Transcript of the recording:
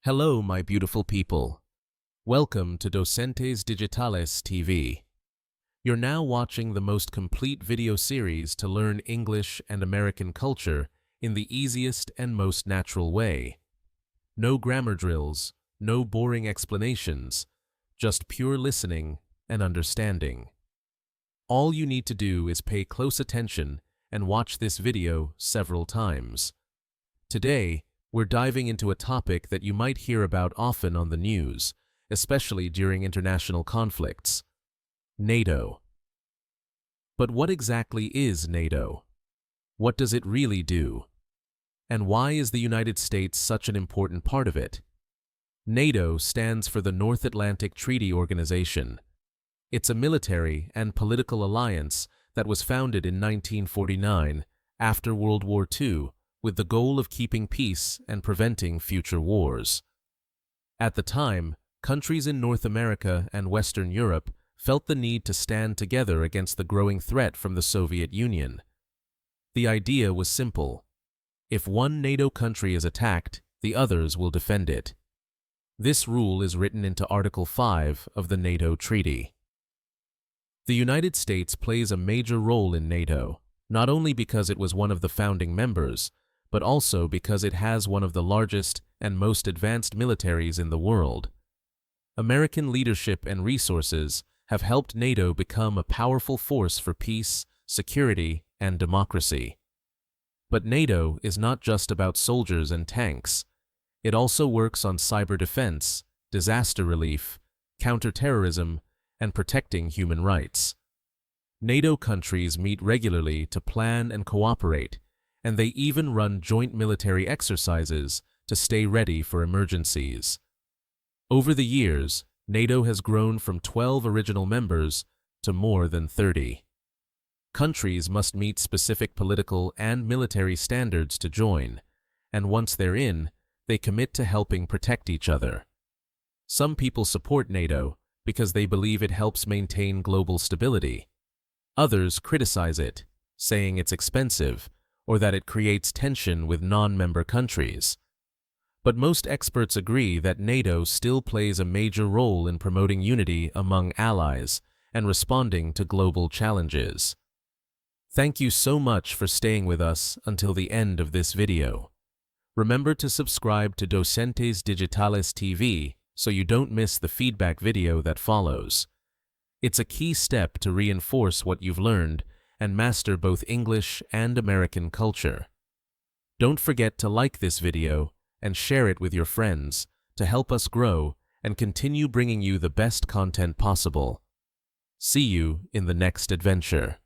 Hello, my beautiful people. Welcome to Docentes DigitalesTV. You're now watching the most complete video series to learn English and American culture in the easiest and most natural way. No grammar drills, no boring explanations, just pure listening and understanding. All you need to do is pay close attention and watch this video several times. Today, we're diving into a topic that you might hear about often on the news, especially during international conflicts: NATO. But what exactly is NATO? What does it really do? And why is the United States such an important part of it? NATO stands for the North Atlantic Treaty Organization. It's a military and political alliance that was founded in 1949 after World War II, with the goal of keeping peace and preventing future wars. At the time, countries in North America and Western Europe felt the need to stand together against the growing threat from the Soviet Union. The idea was simple: if one NATO country is attacked, the others will defend it. This rule is written into Article 5 of the NATO Treaty. The United States plays a major role in NATO, not only because it was one of the founding members, but also because it has one of the largest and most advanced militaries in the world. American leadership and resources have helped NATO become a powerful force for peace, security, and democracy. But NATO is not just about soldiers and tanks. It also works on cyber defense, disaster relief, counterterrorism, and protecting human rights. NATO countries meet regularly to plan and cooperate, and they even run joint military exercises to stay ready for emergencies. Over the years, NATO has grown from 12 original members to more than 30. Countries must meet specific political and military standards to join, and once they're in, they commit to helping protect each other. Some people support NATO because they believe it helps maintain global stability. Others criticize it, saying it's expensive, or that it creates tension with non-member countries. But most experts agree that NATO still plays a major role in promoting unity among allies and responding to global challenges. Thank you so much for staying with us until the end of this video. Remember to subscribe to Docentes DigitalesTV so you don't miss the feedback video that follows. It's a key step to reinforce what you've learned and master both English and American culture. Don't forget to like this video and share it with your friends to help us grow and continue bringing you the best content possible. See you in the next adventure.